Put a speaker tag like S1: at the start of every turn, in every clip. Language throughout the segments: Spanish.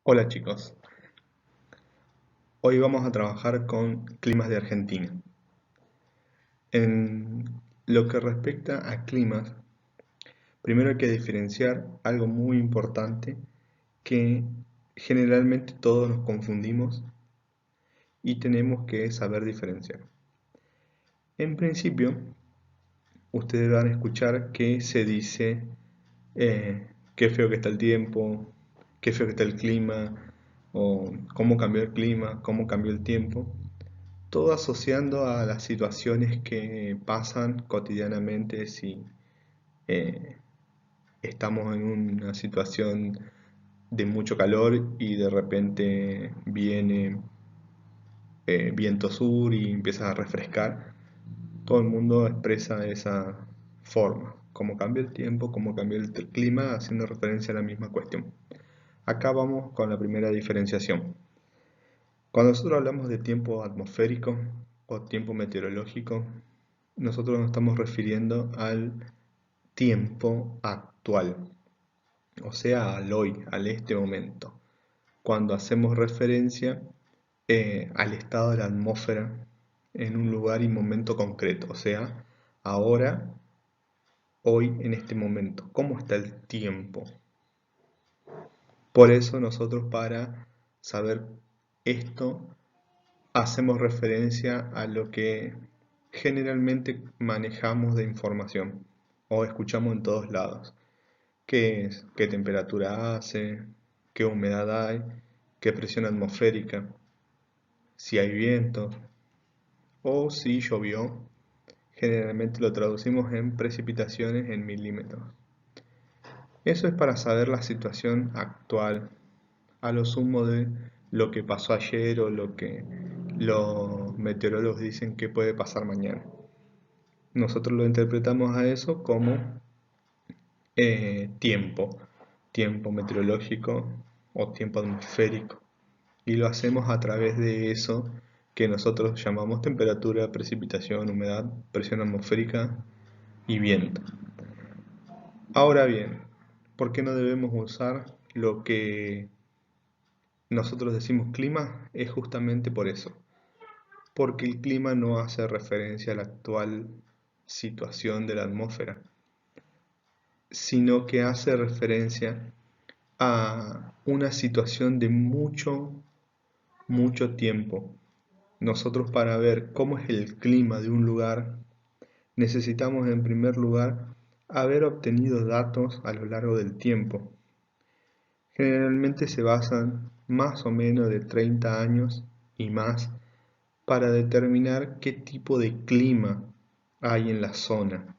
S1: Hola chicos, hoy vamos a trabajar con climas de Argentina. En lo que respecta a climas, primero hay que diferenciar algo muy importante que generalmente todos nos confundimos y tenemos que saber diferenciar. En principio, ustedes van a escuchar que se dice qué feo que está el tiempo, qué feo que está el clima, o cómo cambió el clima, cómo cambió el tiempo. Todo asociando a las situaciones que pasan cotidianamente si eh, estamos en una situación de mucho calor y de repente viene viento sur y empieza a refrescar. Todo el mundo expresa de esa forma, cómo cambia el tiempo, cómo cambia el clima, haciendo referencia a la misma cuestión. Acá vamos con la primera diferenciación. Cuando nosotros hablamos de tiempo atmosférico o tiempo meteorológico, nosotros nos estamos refiriendo al tiempo actual, o sea, al hoy, al este momento. Cuando hacemos referencia al estado de la atmósfera en un lugar y momento concreto, o sea, ahora, hoy, en este momento, ¿cómo está el tiempo? Por eso nosotros para saber esto hacemos referencia a lo que generalmente manejamos de información o escuchamos en todos lados. ¿Qué es? ¿Qué temperatura hace? ¿Qué humedad hay? ¿Qué presión atmosférica? Si hay viento o si llovió. Generalmente lo traducimos en precipitaciones en milímetros. Eso es para saber la situación actual, a lo sumo de lo que pasó ayer o lo que los meteorólogos dicen que puede pasar mañana. Nosotros lo interpretamos a eso como tiempo meteorológico o tiempo atmosférico. Y lo hacemos a través de eso que nosotros llamamos temperatura, precipitación, humedad, presión atmosférica y viento. Ahora bien, ¿por qué no debemos usar lo que nosotros decimos clima? Es justamente por eso. Porque el clima no hace referencia a la actual situación de la atmósfera, sino que hace referencia a una situación de mucho tiempo. Nosotros para ver cómo es el clima de un lugar, necesitamos en primer lugar haber obtenido datos a lo largo del tiempo. Generalmente se basan más o menos de 30 años y más para determinar qué tipo de clima hay en la zona.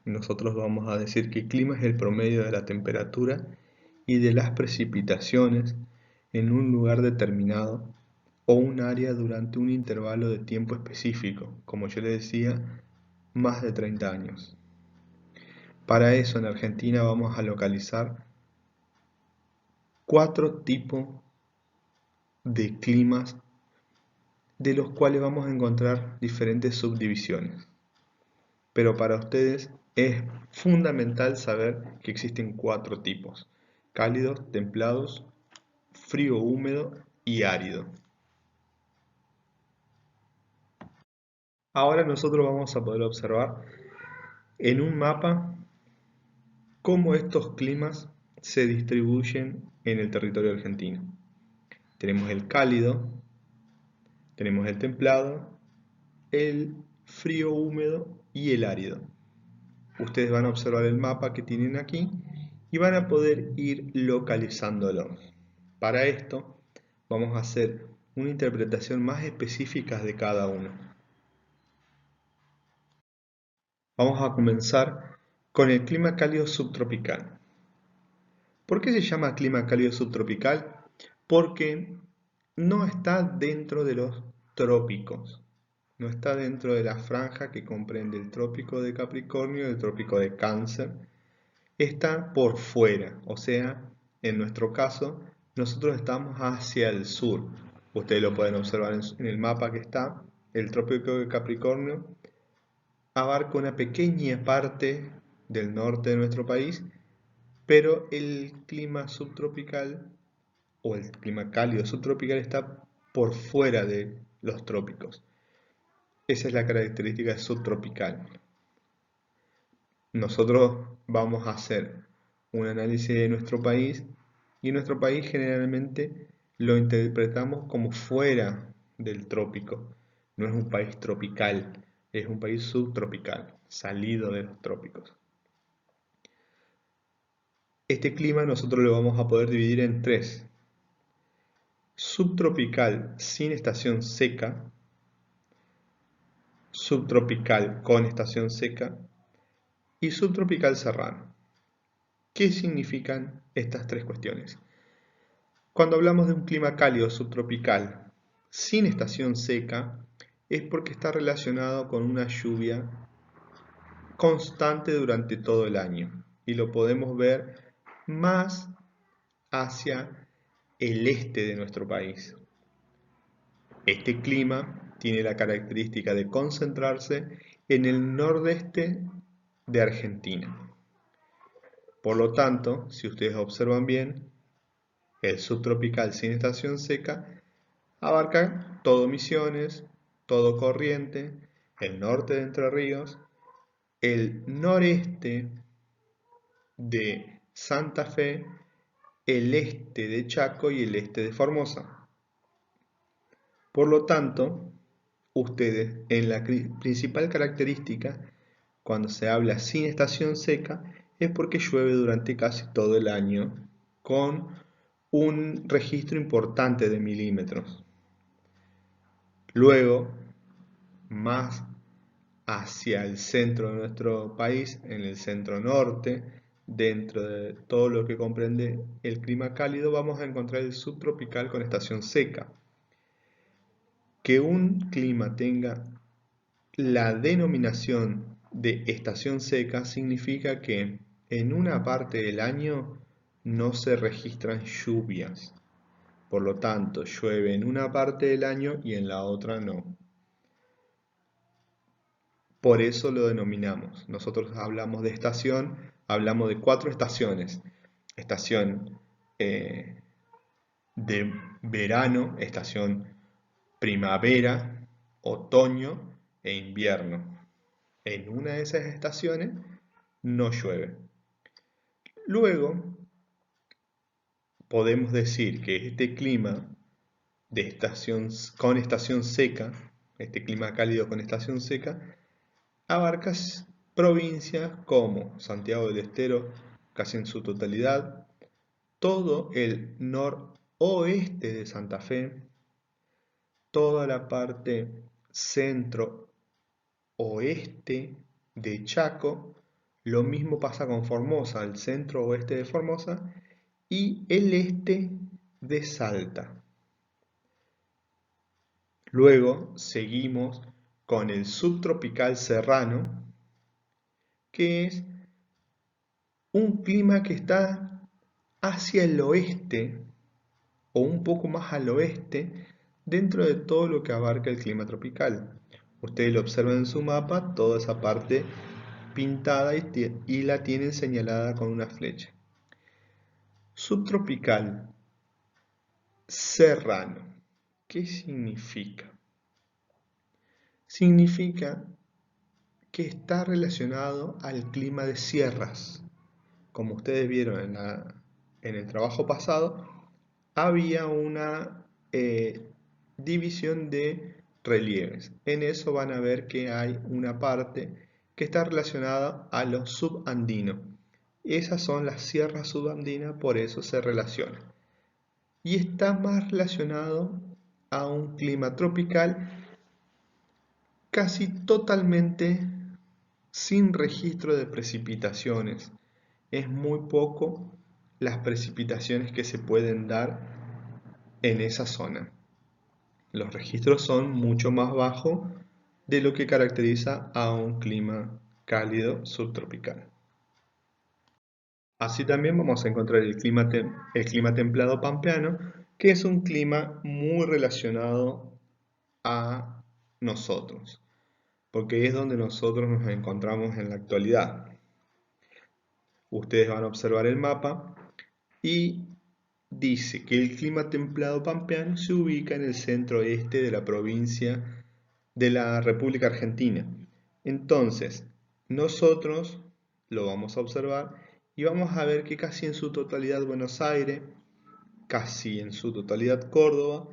S1: Nosotros vamos a decir que el clima es el promedio de la temperatura y de las precipitaciones en un lugar determinado o un área durante un intervalo de tiempo específico, como yo le decía, más de 30 años. Para eso en Argentina vamos a localizar 4 tipos de climas de los cuales vamos a encontrar diferentes subdivisiones. Pero para ustedes es fundamental saber que existen 4 tipos: cálidos, templados, frío húmedo y árido. Ahora nosotros vamos a poder observar en un mapa cómo estos climas se distribuyen en el territorio argentino. Tenemos el cálido, tenemos el templado, el frío húmedo y el árido. Ustedes van a observar el mapa que tienen aquí y van a poder ir localizándolo. Para esto vamos a hacer una interpretación más específica de cada uno. Vamos a comenzar con el clima cálido subtropical. ¿Por qué se llama clima cálido subtropical? Porque no está dentro de los trópicos, no está dentro de la franja que comprende el trópico de Capricornio y el trópico de Cáncer. Está por fuera, o sea, en nuestro caso, nosotros estamos hacia el sur. Ustedes lo pueden observar en el mapa que está. El trópico de Capricornio abarca una pequeña parte del norte de nuestro país, pero el clima subtropical o el clima cálido subtropical está por fuera de los trópicos. Esa es la característica subtropical. Nosotros vamos a hacer un análisis de nuestro país y nuestro país generalmente lo interpretamos como fuera del trópico. No es un país tropical, es un país subtropical, salido de los trópicos. Este clima nosotros lo vamos a poder dividir en tres: subtropical sin estación seca, subtropical con estación seca y subtropical serrano. ¿Qué significan estas tres cuestiones? Cuando hablamos de un clima cálido subtropical sin estación seca, es porque está relacionado con una lluvia constante durante todo el año, y lo podemos ver más hacia el este de nuestro país. Este clima tiene la característica de concentrarse en el nordeste de Argentina. Por lo tanto, si ustedes observan bien, el subtropical sin estación seca abarca todo Misiones, todo Corrientes, el norte de Entre Ríos, el noreste de Santa Fe, el este de Chaco y el este de Formosa. Por lo tanto, ustedes en la principal característica, cuando se habla sin estación seca, es porque llueve durante casi todo el año con un registro importante de milímetros. Luego, más hacia el centro de nuestro país, en el centro norte, dentro de todo lo que comprende el clima cálido, vamos a encontrar el subtropical con estación seca. Que un clima tenga la denominación de estación seca significa que en una parte del año no se registran lluvias. Por lo tanto, llueve en una parte del año y en la otra no. Por eso lo denominamos. Nosotros hablamos de estación, hablamos de 4 estaciones. Estación de verano, estación primavera, otoño e invierno. En una de esas estaciones no llueve. Luego, podemos decir que este clima con estación seca, este clima cálido con estación seca, abarca provincias como Santiago del Estero, casi en su totalidad, todo el noroeste de Santa Fe, toda la parte centro-oeste de Chaco, lo mismo pasa con Formosa, el centro-oeste de Formosa, y el este de Salta. Luego seguimos con el subtropical serrano, que es un clima que está hacia el oeste o un poco más al oeste dentro de todo lo que abarca el clima tropical. Ustedes lo observan en su mapa, toda esa parte pintada y la tienen señalada con una flecha. Subtropical serrano. ¿Qué significa? Significa que está relacionado al clima de sierras. Como ustedes vieron en el trabajo pasado, había una división de relieves. En eso van a ver que hay una parte que está relacionada a lo subandino. Esas son las sierras subandinas, por eso se relaciona. Y está más relacionado a un clima tropical casi totalmente sin registro de precipitaciones. Es muy poco las precipitaciones que se pueden dar en esa zona. Los registros son mucho más bajos de lo que caracteriza a un clima cálido subtropical. Así también vamos a encontrar el clima templado pampeano, que es un clima muy relacionado a nosotros, porque es donde nosotros nos encontramos en la actualidad. Ustedes van a observar el mapa y dice que el clima templado pampeano se ubica en el centro-este de la provincia de la República Argentina. Entonces, nosotros lo vamos a observar y vamos a ver que casi en su totalidad Buenos Aires, casi en su totalidad Córdoba,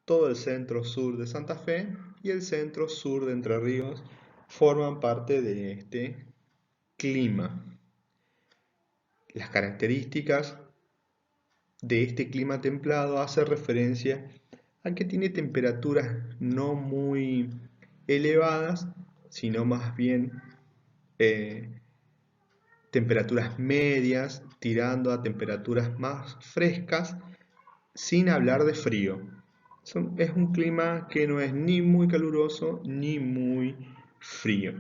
S1: todo el centro-sur de Santa Fe y el centro-sur de Entre Ríos forman parte de este clima. Las características de este clima templado hace referencia a que tiene temperaturas no muy elevadas, sino más bien eh, temperaturas medias, tirando a temperaturas más frescas, sin hablar de frío. Es un clima que no es ni muy caluroso ni muy frío.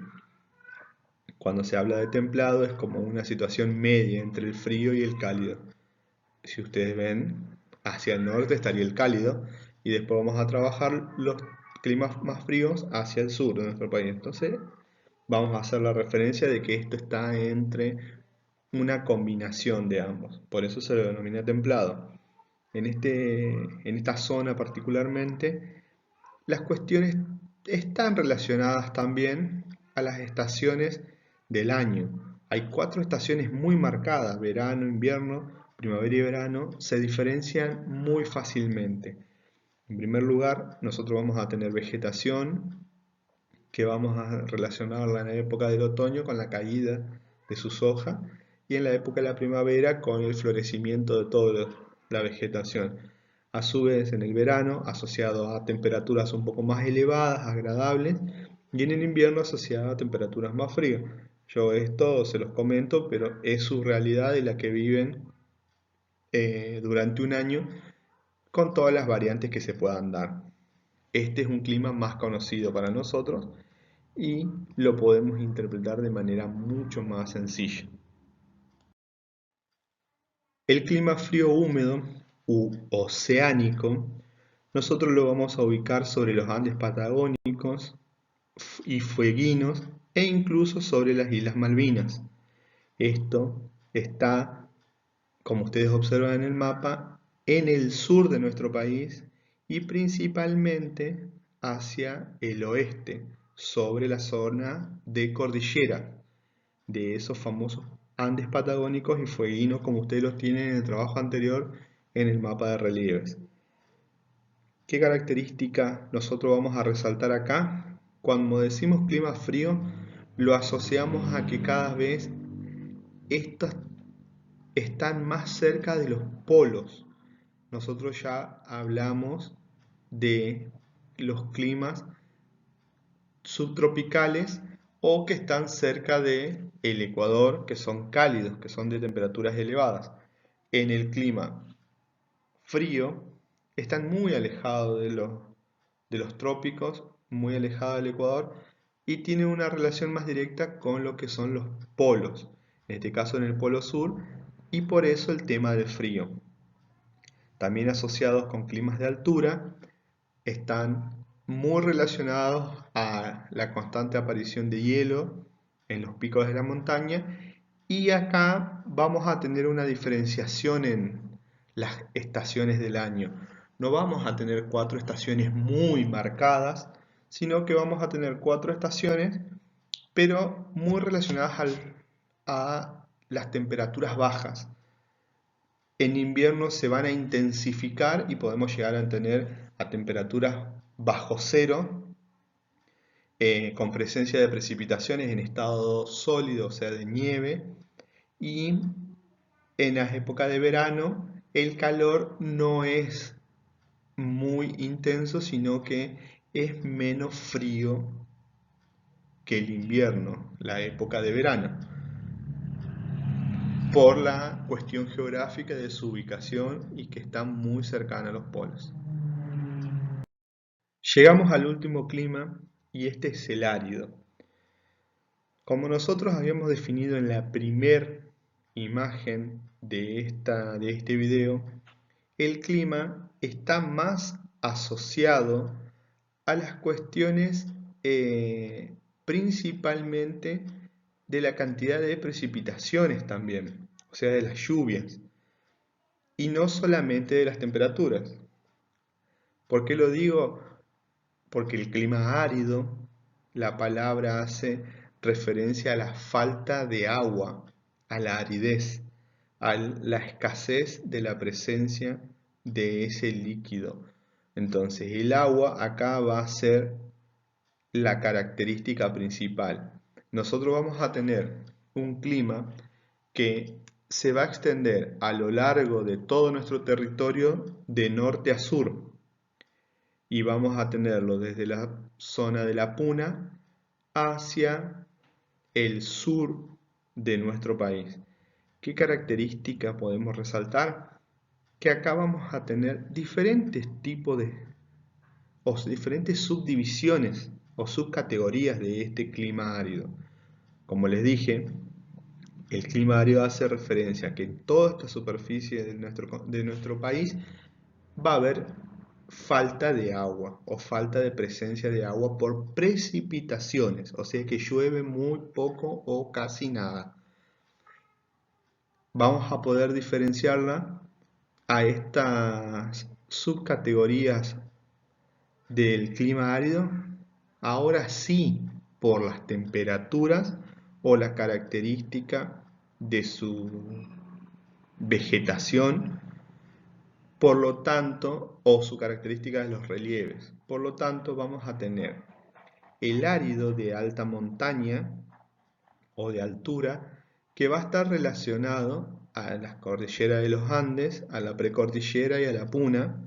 S1: Cuando se habla de templado es como una situación media entre el frío y el cálido. Si ustedes ven, hacia el norte estaría el cálido y después vamos a trabajar los climas más fríos hacia el sur de nuestro país. Entonces vamos a hacer la referencia de que esto está entre una combinación de ambos. Por eso se lo denomina templado. En esta zona particularmente, las cuestiones están relacionadas también a las estaciones del año. Hay 4 estaciones muy marcadas: verano, invierno, primavera y verano. Se diferencian muy fácilmente. En primer lugar, nosotros vamos a tener vegetación, que vamos a relacionarla en la época del otoño con la caída de sus hojas y en la época de la primavera con el florecimiento de toda la vegetación. A su vez, en el verano, asociado a temperaturas un poco más elevadas, agradables, y en el invierno asociado a temperaturas más frías. Yo esto se los comento, pero es su realidad y la que viven durante un año con todas las variantes que se puedan dar. Este es un clima más conocido para nosotros y lo podemos interpretar de manera mucho más sencilla. El clima frío húmedo u oceánico, nosotros lo vamos a ubicar sobre los Andes patagónicos y fueguinos e incluso sobre las Islas Malvinas. Esto está, como ustedes observan en el mapa, en el sur de nuestro país y principalmente hacia el oeste, sobre la zona de cordillera, de esos famosos Andes patagónicos y fueguinos como ustedes los tienen en el trabajo anterior en el mapa de relieves. ¿Qué característica nosotros vamos a resaltar acá? Cuando decimos clima frío, lo asociamos a que cada vez estos están más cerca de los polos. Nosotros ya hablamos de los climas subtropicales o que están cerca del Ecuador, que son cálidos, que son de temperaturas elevadas. En el clima frío están muy alejados de los trópicos, muy alejados del Ecuador y tienen una relación más directa con lo que son los polos, en este caso en el polo sur, y por eso el tema del frío. También asociados con climas de altura, están muy relacionados a la constante aparición de hielo en los picos de la montaña, y acá vamos a tener una diferenciación en las estaciones del año. No vamos a tener 4 estaciones muy marcadas, sino que vamos a tener 4 estaciones, pero muy relacionadas a las temperaturas bajas. En invierno se van a intensificar y podemos llegar a tener a temperaturas bajo cero, con presencia de precipitaciones en estado sólido, o sea de nieve, y en las épocas de verano el calor no es muy intenso, sino que es menos frío que el invierno, la época de verano, por la cuestión geográfica de su ubicación y que está muy cercana a los polos. Llegamos al último clima y este es el árido. Como nosotros habíamos definido en la primer imagen de este video, el clima está más asociado a las cuestiones principalmente de la cantidad de precipitaciones también, o sea, de las lluvias. y no solamente de las temperaturas. ¿Por qué lo digo? Porque el clima árido, la palabra hace referencia a la falta de agua, a la aridez, a la escasez de la presencia de ese líquido. Entonces el agua acá va a ser la característica principal. Nosotros vamos a tener un clima que se va a extender a lo largo de todo nuestro territorio de norte a sur y vamos a tenerlo desde la zona de la Puna hacia el sur de nuestro país. ¿Qué característica podemos resaltar? Que acá vamos a tener diferentes tipos o diferentes subdivisiones o subcategorías de este clima árido. Como les dije, el clima árido hace referencia a que en toda esta superficie de nuestro país va a haber falta de agua o falta de presencia de agua por precipitaciones, o sea que llueve muy poco o casi nada. Vamos a poder diferenciarla a estas subcategorías del clima árido, ahora sí por las temperaturas o la característica de su vegetación, por lo tanto, o su característica de los relieves. Por lo tanto, vamos a tener el árido de alta montaña o de altura que va a estar relacionado a las cordilleras de los Andes, a la precordillera y a la Puna,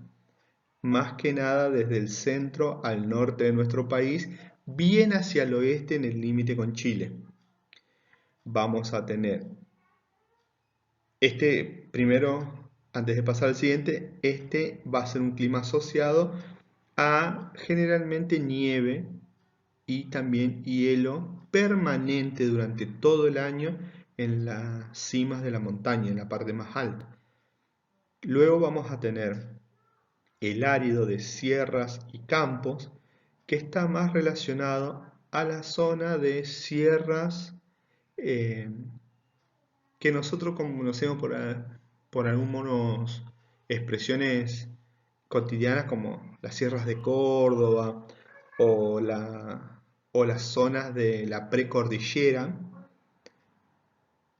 S1: más que nada desde el centro al norte de nuestro país, bien hacia el oeste en el límite con Chile. Vamos a tener primero, antes de pasar al siguiente, este va a ser un clima asociado a generalmente nieve y también hielo permanente durante todo el año en las cimas de la montaña, en la parte más alta. Luego vamos a tener el árido de sierras y campos, que está más relacionado a la zona de sierras eh, que nosotros conocemos por algunas expresiones cotidianas como las sierras de Córdoba o, o las zonas de la precordillera.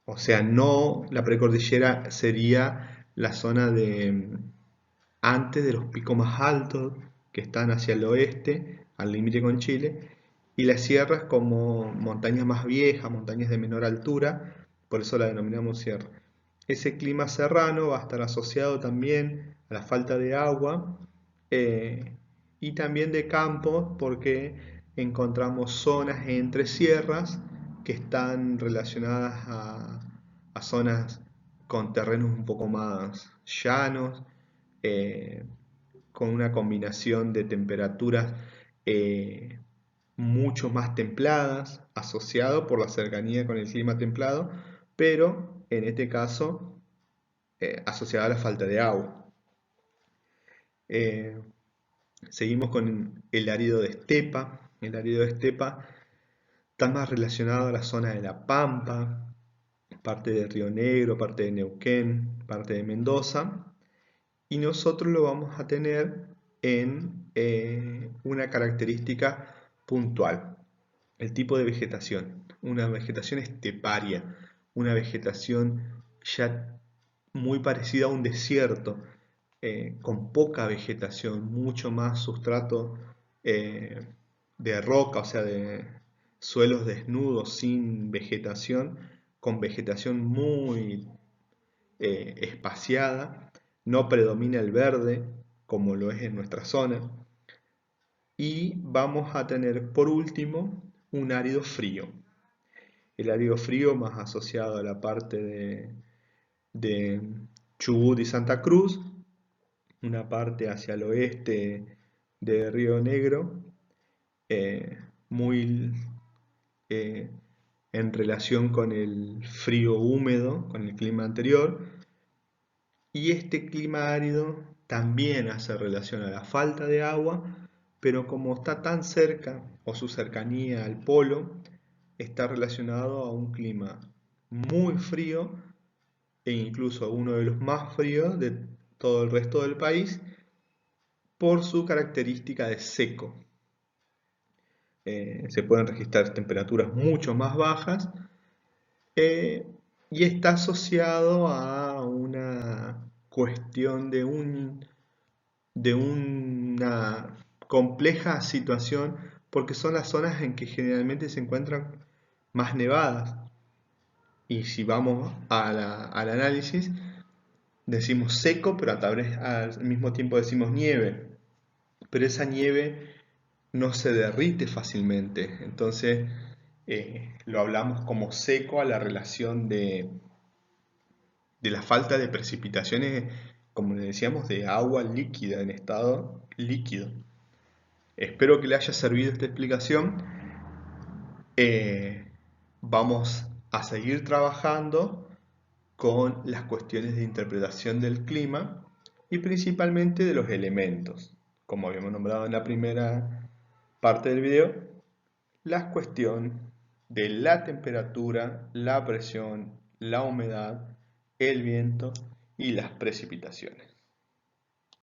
S1: O sea, no, la precordillera sería la zona de antes de los picos más altos que están hacia el oeste, al límite con Chile, y las sierras como montañas más viejas, montañas de menor altura, por eso la denominamos sierra. Ese clima serrano va a estar asociado también a la falta de agua y también de campos porque encontramos zonas entre sierras que están relacionadas a zonas con terrenos un poco más llanos, eh, con una combinación de temperaturas eh, mucho más templadas, asociado por la cercanía con el clima templado, pero en este caso asociada a la falta de agua. Eh, Seguimos con el árido de estepa. El árido de estepa está más relacionado a la zona de La Pampa, parte de Río Negro, parte de Neuquén, parte de Mendoza. Y nosotros lo vamos a tener en una característica puntual, el tipo de vegetación, una vegetación esteparia, una vegetación ya muy parecida a un desierto, con poca vegetación, mucho más sustrato eh, de roca, o sea, de suelos desnudos sin vegetación, con vegetación muy espaciada, no predomina el verde como lo es en nuestra zona, y vamos a tener por último un árido frío. El árido frío más asociado a la parte de Chubut y Santa Cruz, una parte hacia el oeste de Río Negro, muy eh, en relación con el frío húmedo, con el clima anterior, y este clima árido también hace relación a la falta de agua, pero como está tan cerca o su cercanía al polo, está relacionado a un clima muy frío e incluso uno de los más fríos de todo el resto del país por su característica de seco. Se pueden registrar temperaturas mucho más bajas eh, y está asociado a una cuestión de una compleja situación porque son las zonas en que generalmente se encuentran más nevadas. Y si vamos al análisis, decimos seco, pero al mismo tiempo decimos nieve. Pero esa nieve no se derrite fácilmente. Entonces lo hablamos como seco a la relación de la falta de precipitaciones, como le decíamos, de agua líquida en estado líquido. Espero que le haya servido esta explicación. Vamos a seguir trabajando con las cuestiones de interpretación del clima y principalmente de los elementos. Como habíamos nombrado en la primera parte del video, la cuestión de la temperatura, la presión, la humedad, el viento y las precipitaciones.